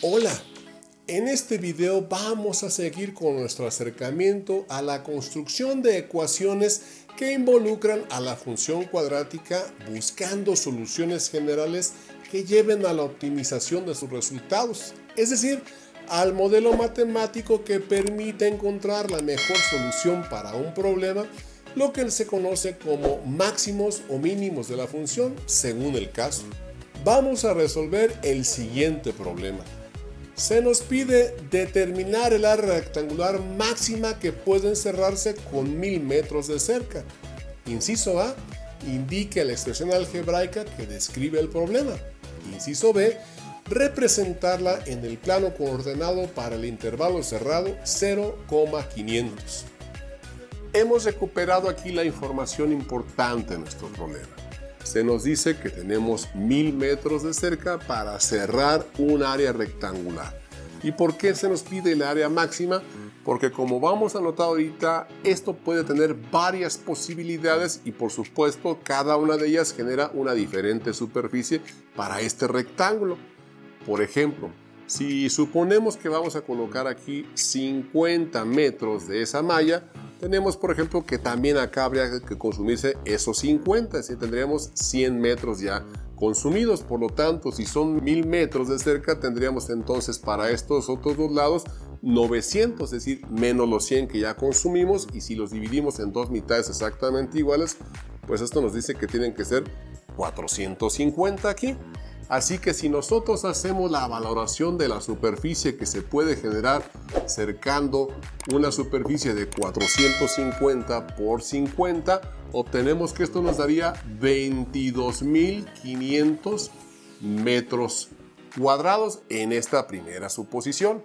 Hola, en este video vamos a seguir con nuestro acercamiento a la construcción de ecuaciones que involucran a la función cuadrática buscando soluciones generales que lleven a la optimización de sus resultados, es decir, al modelo matemático que permite encontrar la mejor solución para un problema, lo que se conoce como máximos o mínimos de la función según el caso. Vamos a resolver el siguiente problema. Se nos pide determinar el área rectangular máxima que puede encerrarse con 1000 metros de cerca. Inciso A, indique la expresión algebraica que describe el problema. Inciso B, representarla en el plano coordenado para el intervalo cerrado 0,500. Hemos recuperado aquí la información importante de nuestro problema. Se nos dice que tenemos 1000 metros de cerca para cerrar un área rectangular. ¿Y por qué se nos pide el área máxima? Porque como vamos a notar ahorita, esto puede tener varias posibilidades y por supuesto cada una de ellas genera una diferente superficie para este rectángulo. Por ejemplo, si suponemos que vamos a colocar aquí 50 metros de esa malla, tenemos por ejemplo que también acá habría que consumirse esos 50, es decir, tendríamos 100 metros ya consumidos. Por lo tanto, si son 1000 metros de cerca, tendríamos entonces para estos otros dos lados 900, es decir, menos los 100 que ya consumimos, y si los dividimos en dos mitades exactamente iguales, pues esto nos dice que tienen que ser 450 aquí. Así que si nosotros hacemos la valoración de la superficie que se puede generar cercando una superficie de 450 por 50, obtenemos que esto nos daría 22.500 metros cuadrados en esta primera suposición.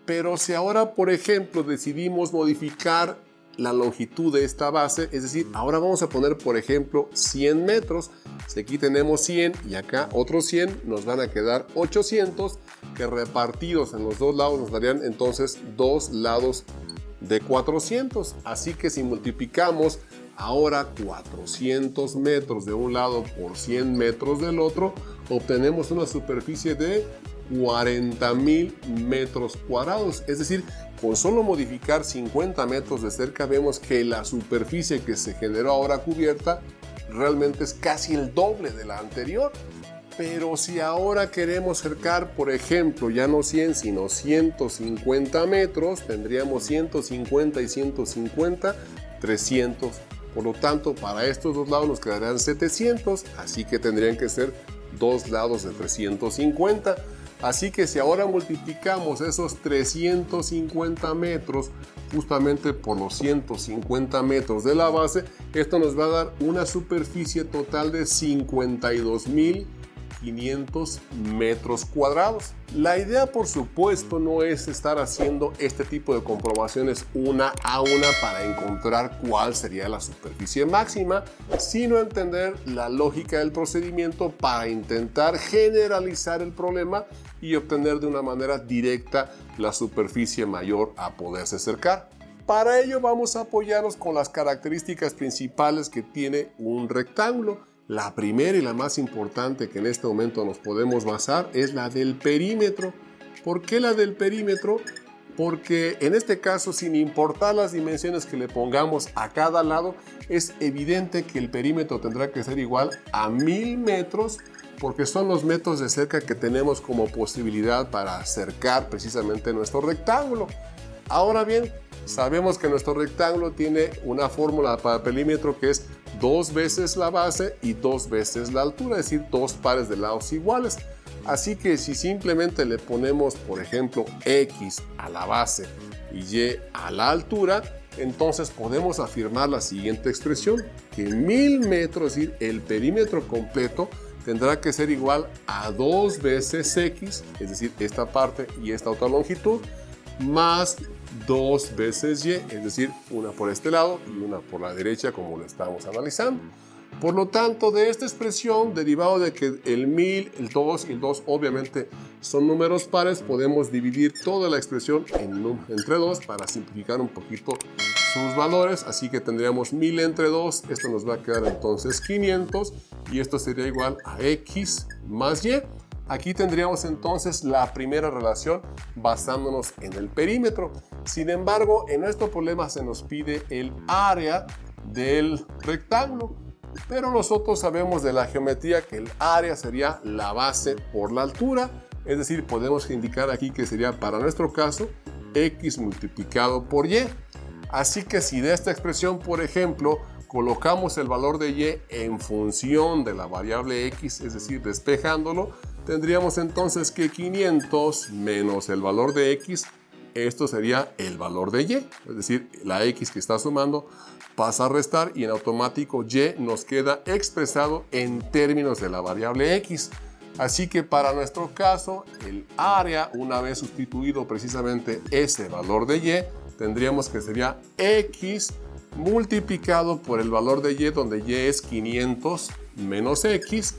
Pero si ahora, por ejemplo, decidimos modificar la longitud de esta base, es decir, ahora vamos a poner, por ejemplo, 100 metros. Si aquí tenemos 100 y acá otros 100, nos van a quedar 800, que repartidos en los dos lados nos darían entonces dos lados de 400. Así que si multiplicamos ahora 400 metros de un lado por 100 metros del otro, obtenemos una superficie de 40.000 metros cuadrados. Es decir, con solo modificar 50 metros de cerca vemos que la superficie que se generó ahora cubierta realmente es casi el doble de la anterior. Pero si ahora queremos cercar, por ejemplo, ya no 100 sino 150 metros, tendríamos 150 y 150, 300. Por lo tanto, para estos dos lados nos quedarán 700, así que tendrían que ser dos lados de 350. Así que si ahora multiplicamos esos 350 metros justamente por los 150 metros de la base, esto nos va a dar una superficie total de 52.500 metros cuadrados. La idea, por supuesto, no es estar haciendo este tipo de comprobaciones una a una para encontrar cuál sería la superficie máxima, sino entender la lógica del procedimiento para intentar generalizar el problema y obtener de una manera directa la superficie mayor a poderse cercar. Para ello vamos a apoyarnos con las características principales que tiene un rectángulo. La primera y la más importante que en este momento nos podemos basar es la del perímetro. ¿Por qué la del perímetro? Porque en este caso, sin importar las dimensiones que le pongamos a cada lado, es evidente que el perímetro tendrá que ser igual a 1000 metros, porque son los metros de cerca que tenemos como posibilidad para cercar precisamente nuestro rectángulo. Ahora bien, sabemos que nuestro rectángulo tiene una fórmula para el perímetro que es 2 veces la base y 2 veces la altura, es decir, dos pares de lados iguales. Así que si simplemente le ponemos, por ejemplo, x a la base y y a la altura, entonces podemos afirmar la siguiente expresión, que 1000 metros, es decir, el perímetro completo, tendrá que ser igual a 2 veces x, es decir, esta parte y esta otra longitud, más 2 veces y, es decir, una por este lado y una por la derecha, como lo estamos analizando. Por lo tanto, de esta expresión, derivado de que el 1000, el 2 y el 2 obviamente son números pares, podemos dividir toda la expresión entre 2 para simplificar un poquito sus valores. Así que tendríamos 1000 entre 2, esto nos va a quedar entonces 500 y esto sería igual a x más y. Aquí tendríamos entonces la primera relación basándonos en el perímetro. Sin embargo, en nuestro problema se nos pide el área del rectángulo, pero nosotros sabemos de la geometría que el área sería la base por la altura, es decir, podemos indicar aquí que sería para nuestro caso x multiplicado por y. Así que si de esta expresión, por ejemplo, colocamos el valor de y en función de la variable x, es decir, despejándolo, tendríamos entonces que 500 menos el valor de x, esto sería el valor de y, es decir, la x que está sumando pasa a restar y en automático y nos queda expresado en términos de la variable x. Así que para nuestro caso, el área, una vez sustituido precisamente ese valor de y, tendríamos que sería x multiplicado por el valor de y, donde y es 500 menos x.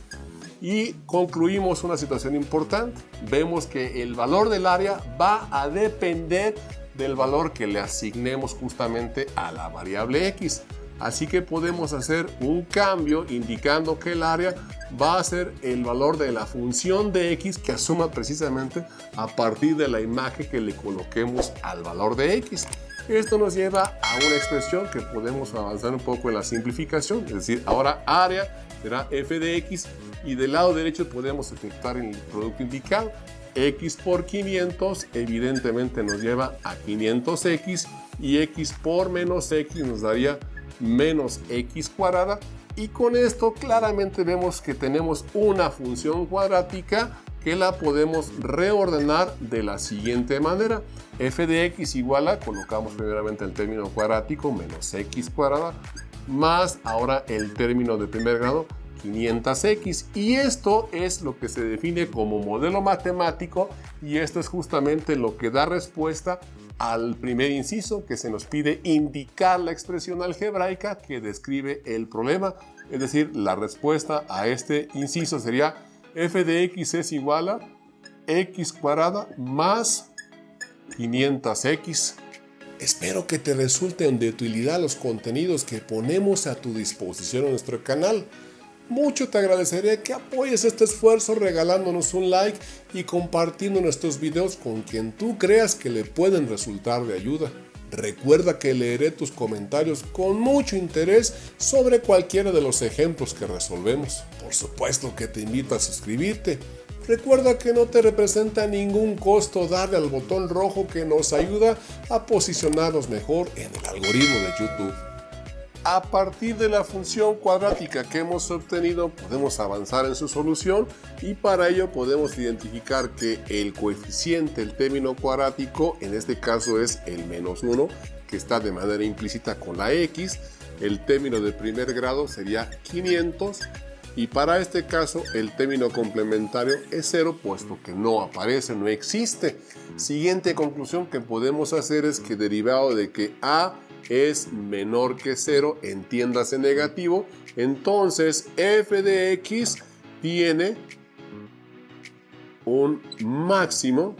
Y concluimos una situación importante. Vemos que el valor del área va a depender del valor que le asignemos justamente a la variable x. Así que podemos hacer un cambio indicando que el área va a ser el valor de la función de x que asuma precisamente a partir de la imagen que le coloquemos al valor de x. Esto nos lleva a una expresión que podemos avanzar un poco en la simplificación, es decir, ahora área será f de x y del lado derecho podemos efectuar el producto indicado. X por 500 evidentemente nos lleva a 500x y x por menos x nos daría menos x cuadrada, y con esto claramente vemos que tenemos una función cuadrática que la podemos reordenar de la siguiente manera. F de x igual a, colocamos primeramente el término cuadrático, menos x cuadrada, más ahora el término de primer grado, 500x, y esto es lo que se define como modelo matemático, y esto es justamente lo que da respuesta al primer inciso, que se nos pide indicar la expresión algebraica que describe el problema. Es decir, la respuesta a este inciso sería f de x es igual a x cuadrada más 500x. Espero que te resulten de utilidad los contenidos que ponemos a tu disposición en nuestro canal. Mucho te agradeceré que apoyes este esfuerzo regalándonos un like y compartiendo nuestros videos con quien tú creas que le pueden resultar de ayuda. Recuerda que leeré tus comentarios con mucho interés sobre cualquiera de los ejemplos que resolvemos. Por supuesto que te invito a suscribirte. Recuerda que no te representa ningún costo darle al botón rojo que nos ayuda a posicionarnos mejor en el algoritmo de YouTube. A partir de la función cuadrática que hemos obtenido, podemos avanzar en su solución y para ello podemos identificar que el coeficiente, el término cuadrático, en este caso es el menos 1, que está de manera implícita con la x. El término de primer grado sería 500 y para este caso el término complementario es 0, puesto que no aparece, no existe. Siguiente conclusión que podemos hacer es que derivado de que a es menor que 0, entiéndase negativo, entonces f de x tiene un máximo,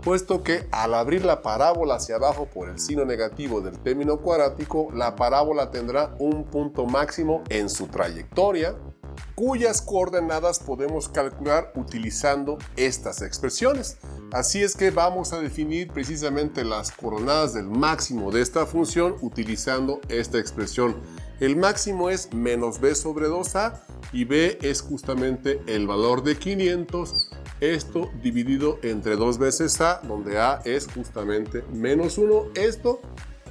puesto que al abrir la parábola hacia abajo por el signo negativo del término cuadrático, la parábola tendrá un punto máximo en su trayectoria, cuyas coordenadas podemos calcular utilizando estas expresiones. Así es que vamos a definir precisamente las coordenadas del máximo de esta función utilizando esta expresión. El máximo es menos b sobre 2a y b es justamente el valor de 500, esto dividido entre 2 veces a, donde a es justamente menos 1. Esto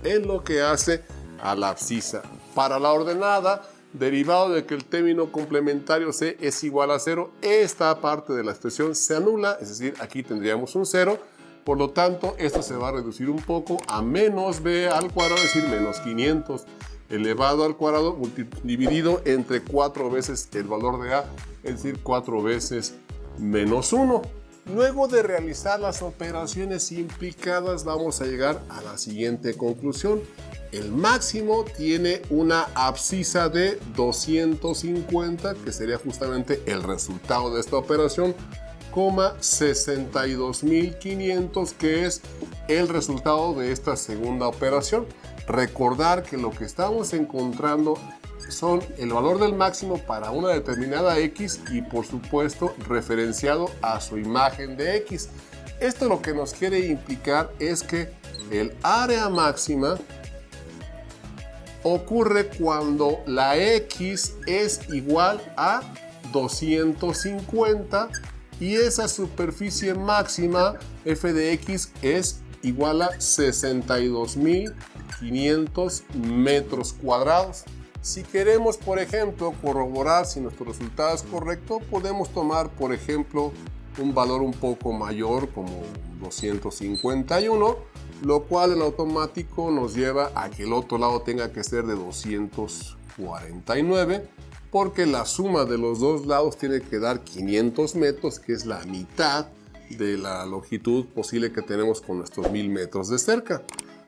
es lo que hace a la abscisa. Para la ordenada, derivado de que el término complementario c es igual a 0, esta parte de la expresión se anula, es decir, aquí tendríamos un 0, por lo tanto esto se va a reducir un poco a menos b al cuadrado, es decir, menos 500 elevado al cuadrado dividido entre 4 veces el valor de a, es decir, 4 veces menos 1. Luego de realizar las operaciones implicadas vamos a llegar a la siguiente conclusión. El máximo tiene una abscisa de 250, que sería justamente el resultado de esta operación, 62.500, que es el resultado de esta segunda operación. Recordar que lo que estamos encontrando son el valor del máximo para una determinada X y por supuesto referenciado a su imagen de X. Esto lo que nos quiere implicar es que el área máxima ocurre cuando la X es igual a 250 y esa superficie máxima f de X es igual a 62.500 metros cuadrados. Si queremos, por ejemplo, corroborar si nuestro resultado es correcto, podemos tomar, por ejemplo, un valor un poco mayor como 251, lo cual en automático nos lleva a que el otro lado tenga que ser de 249, porque la suma de los dos lados tiene que dar 500 metros, que es la mitad de la longitud posible que tenemos con nuestros 1000 metros de cerca.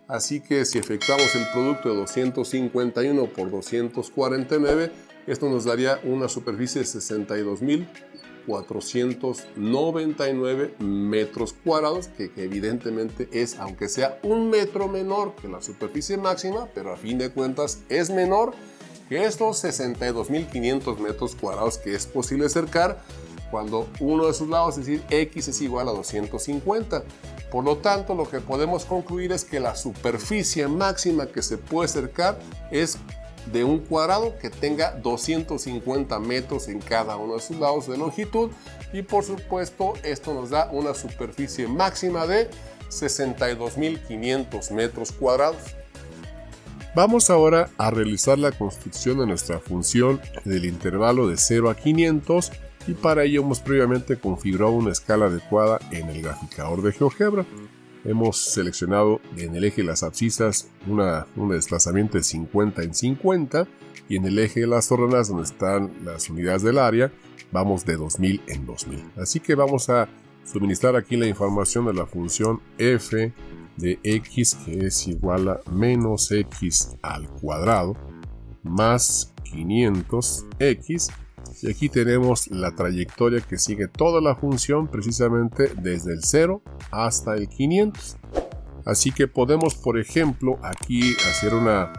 Así que si efectuamos el producto de 251 por 249, esto nos daría una superficie de 62.499 metros cuadrados, que evidentemente es, aunque sea un metro menor que la superficie máxima, pero a fin de cuentas es menor que estos 62.500 metros cuadrados que es posible cercar cuando uno de sus lados, es decir, X es igual a 250. Por lo tanto, lo que podemos concluir es que la superficie máxima que se puede cercar es de un cuadrado que tenga 250 metros en cada uno de sus lados de longitud y por supuesto esto nos da una superficie máxima de 62.500 metros cuadrados. Vamos ahora a realizar la construcción de nuestra función del intervalo de 0 a 500 y para ello hemos previamente configurado una escala adecuada en el graficador de GeoGebra. Hemos seleccionado en el eje de las abscisas un desplazamiento de 50 en 50 y en el eje de las órdenes donde están las unidades del área vamos de 2000 en 2000. Así que vamos a suministrar aquí la información de la función f de x, que es igual a menos x al cuadrado más 500x. Y aquí tenemos la trayectoria que sigue toda la función precisamente desde el 0 hasta el 500. Así que podemos, por ejemplo, aquí hacer una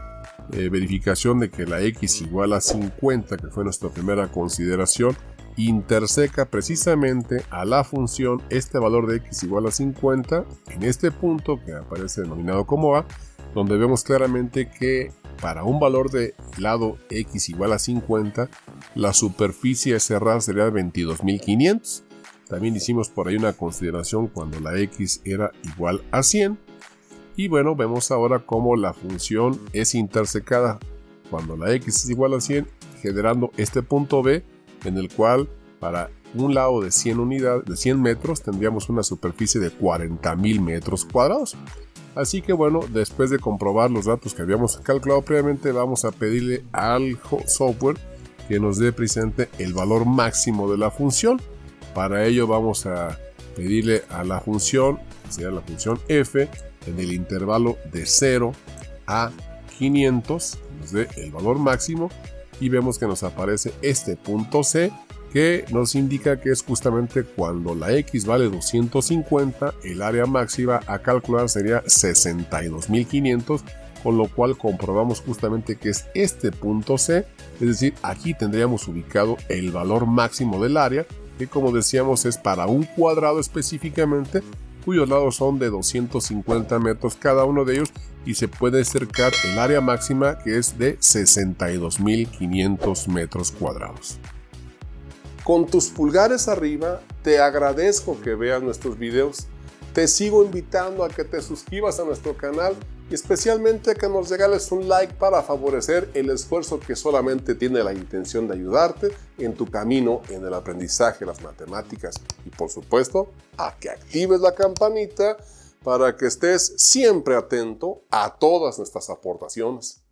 verificación de que la x igual a 50, que fue nuestra primera consideración, interseca precisamente a la función este valor de x igual a 50 en este punto que aparece denominado como A, donde vemos claramente que para un valor de lado x igual a 50, la superficie cerrada sería de 22.500. También hicimos por ahí una consideración cuando la x era igual a 100. Y bueno, vemos ahora cómo la función es intersecada cuando la x es igual a 100, generando este punto B, en el cual para un lado de 100 unidades, de 100 metros, tendríamos una superficie de 40.000 metros cuadrados. Así que bueno, después de comprobar los datos que habíamos calculado previamente, vamos a pedirle al software que nos dé presente el valor máximo de la función. Para ello vamos a pedirle a la función, que sería la función f, en el intervalo de 0 a 500, nos dé el valor máximo y vemos que nos aparece este punto C, que nos indica que es justamente cuando la x vale 250, el área máxima a calcular sería 62.500, con lo cual comprobamos justamente que es este punto C, es decir, aquí tendríamos ubicado el valor máximo del área, que como decíamos es para un cuadrado específicamente, cuyos lados son de 250 metros cada uno de ellos, y se puede cercar el área máxima que es de 62.500 metros cuadrados. Con tus pulgares arriba, te agradezco que veas nuestros videos. Te sigo invitando a que te suscribas a nuestro canal y especialmente a que nos regales un like para favorecer el esfuerzo que solamente tiene la intención de ayudarte en tu camino en el aprendizaje de las matemáticas. Y por supuesto, a que actives la campanita para que estés siempre atento a todas nuestras aportaciones.